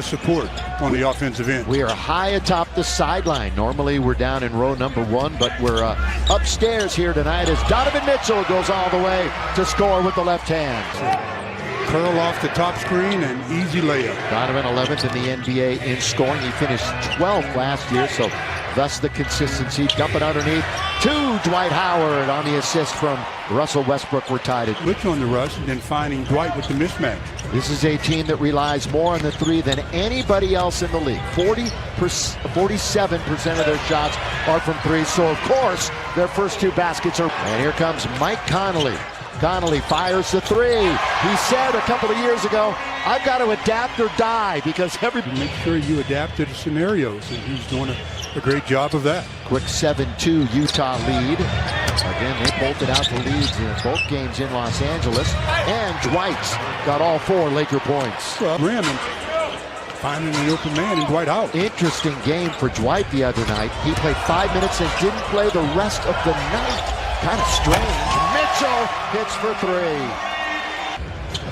Support on the offensive end. We are high atop the sideline. Normally we're down in row number 1, but we're upstairs here tonight as Donovan Mitchell goes all the way to score with the left hand. Curl off the top screen and easy layup. Donovan 11th in the NBA in scoring. He finished 12th last year, so thus the consistency. Dumping underneath to Dwight Howard on the assist from Russell Westbrook. We're tied at Switch on the rush and then finding Dwight with the mismatch. This is a team that relies more on the three than anybody else in the league. 47% of their shots are from three, so of course their first two baskets are. And here comes Mike Conley. Conley fires the three. He said a couple of years ago, I've got to adapt or die because Make sure you adapt to the scenarios, and he's doing a great job of that. Quick 7-2 Utah lead. Again, they bolted out the leads in both games in Los Angeles. And Dwight's got all 4 Laker points. Rim and finding the open man and Dwight out. Interesting game for Dwight the other night. He played 5 minutes and didn't play the rest of the night. Kind of strange. Mitchell hits for 3.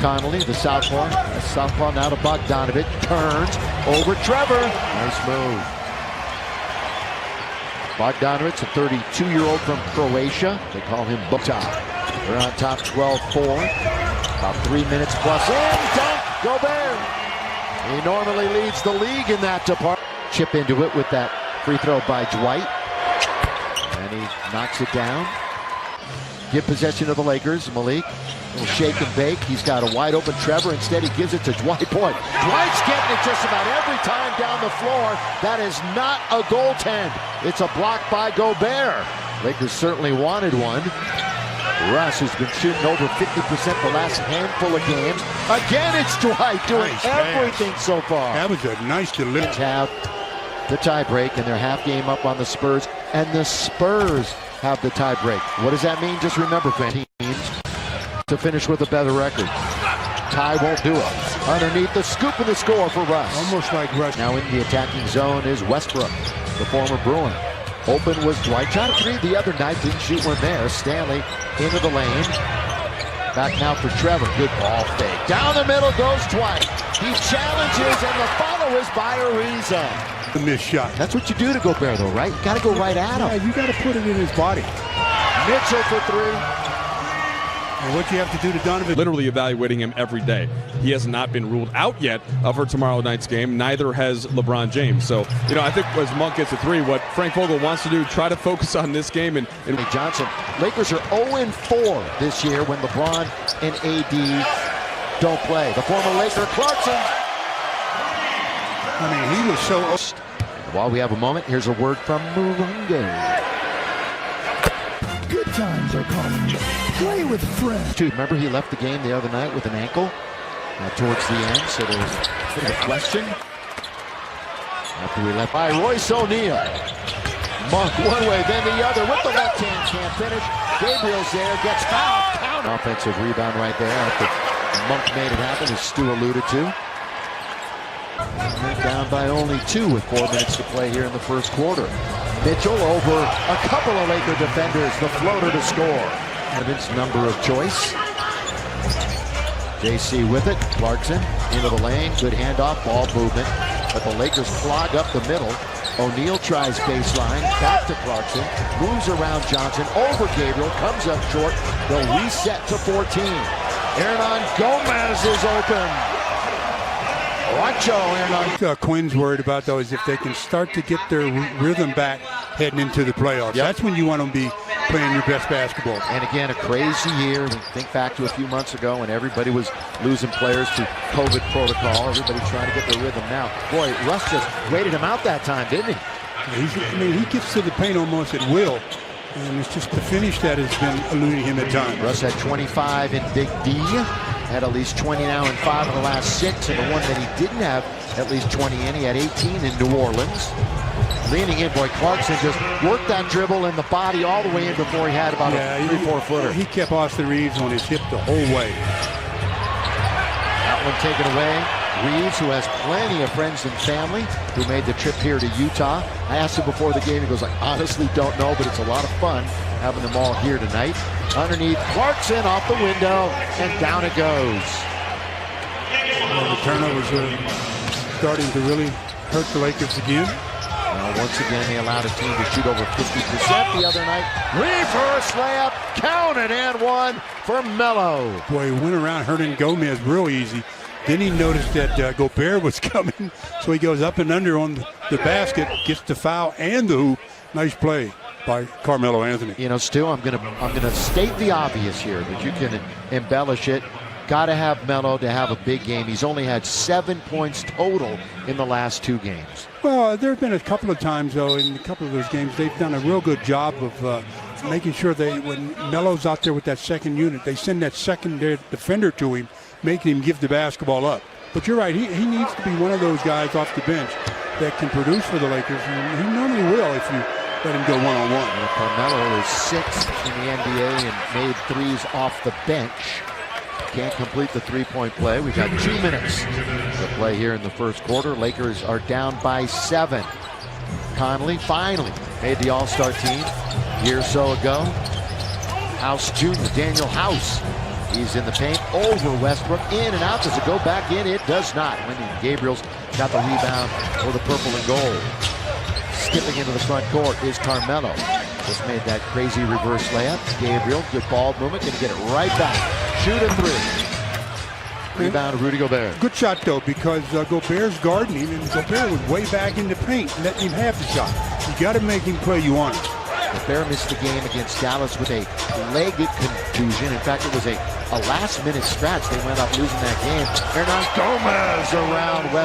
Conley, the southpaw now to Bogdanovic. Turns over Trevor. Nice move. Bogdanovic, a 32-year-old from Croatia. They call him Bota. They're on top 12-4. About 3 minutes plus in. Dunk! Gobert! He normally leads the league in that department. Chip into it with that free throw by Dwight. And he knocks it down. Give possession of the Lakers. Malik will shake and bake. He's got a wide open Trevor. Instead, he gives it to Dwight. Boy, Dwight's getting it just about every time down the floor. That is not a goaltend. It's a block by Gobert. Lakers certainly wanted one. Russ, who's been shooting over 50% the last handful of games. Again, it's Dwight doing everything so far. That was a nice delivery. Have the tie break, and they're half game up on the Spurs. And the Spurs have the tie break. What does that mean? Just remember, teams to finish with a better record. Tie won't do it. Underneath the scoop and the score for Russ. Almost like Russ. Now in the attacking zone is Westbrook, the former Bruin. Open was Dwight. Shot a 3 the other night. Didn't shoot one there. Stanley into the lane. Back now for Trevor. Good ball fake. Down the middle goes Dwight. He challenges, and the follow is by Ariza. The missed shot. That's what you do to Gobert, though, right? You got to go right at him. Yeah, you got to put it in his body. Mitchell for 3. And what you have to do to Donovan. Literally evaluating him every day. He has not been ruled out yet for tomorrow night's game. Neither has LeBron James. So, I think as Monk gets a 3, what Frank Vogel wants to do, try to focus on this game. And Johnson. Lakers are 0-4 this year when LeBron and AD don't play. The former Laker Clarkson. I mean, he was so. While we have a moment, here's a word from Murungo. Good times are calling you. Play with friends. Remember he left the game the other night with an ankle towards the end, so there was a bit of a question. After we left by Royce O'Neal. Monk one way, then the other with the left hand, can't finish. Gabriel's there, gets fouled. Counter. Offensive rebound right there after Monk made it happen, as Stu alluded to. Down by only 2 with 4 minutes to play here in the first quarter. Mitchell over a couple of Laker defenders, the floater to score. Evan's number of choice. JC with it. Clarkson into the lane. Good handoff, ball movement. But the Lakers clog up the middle. O'Neal tries baseline. Back to Clarkson. Moves around Johnson. Over Gabriel. Comes up short. They'll reset to 14. Hernan Gomez is open. Quinn's worried about, though, is if they can start to get their rhythm back heading into the playoffs. Yep. That's when you want them to be playing your best basketball. And again, a crazy year. Think back to a few months ago when everybody was losing players to COVID protocol. Everybody trying to get their rhythm now. Boy, Russ just waited him out that time, didn't he? He gets to the paint almost at will. And it's just the finish that has been eluding him at times. Russ had 25 in Big D. Had at least 20 now in 5 of the last 6. And the one that he didn't have at least 20 in, he had 18 in New Orleans. Leaning in, boy, Clarkson just worked that dribble and the body all the way in before he had about a 3-4 footer. He kept Austin Reeves on his hip the whole way. That one taken away. Reeves, who has plenty of friends and family, who made the trip here to Utah. I asked him before the game, he goes, I honestly don't know, but it's a lot of fun having them all here tonight. Underneath, Clarkson off the window, and down it goes. The turnovers starting to really hurt the Lakers again. Once again, they allowed a team to shoot over 50% the other night. Reverse layup, counted and one for Melo. Boy, he went around hurting Gomez real easy. Then he noticed that Gobert was coming, so he goes up and under on the basket, gets the foul and the hoop. Nice play by Carmelo Anthony. You know, Stu, I'm gonna state the obvious here, but you can embellish it. Got to have Melo to have a big game. He's only had 7 points total in the last 2 games. Well, there have been a couple of times, though, in a couple of those games, they've done a real good job of making sure when Melo's out there with that second unit, they send that secondary defender to him, making him give the basketball up. But you're right, he needs to be one of those guys off the bench that can produce for the Lakers, and he normally will if you let him go one-on-one. Carmelo is 6th in the NBA and made threes off the bench. Can't complete the three-point play. We've got 2 minutes to play here in the first quarter. Lakers are down by 7. Conley finally made the All-Star team a year or so ago. House Jr., Daniel House. He's in the paint over Westbrook. In and out. Does it go back in? It does not. Wendy Gabriel's got the rebound for the purple and gold. Skipping into the front court is Carmelo. Just made that crazy reverse layup. Gabriel, good ball movement. Going to get it right back. Shoot a 3. Rebound, Rudy Gobert. Good shot, though, because Gobert's guarding him, and Gobert was way back in the paint, letting him have the shot. You got to make him play you on it. Gobert missed the game against Dallas with a leg contusion. In fact, it was a last-minute scratch. They went up losing that game. Hernan Gomez around West.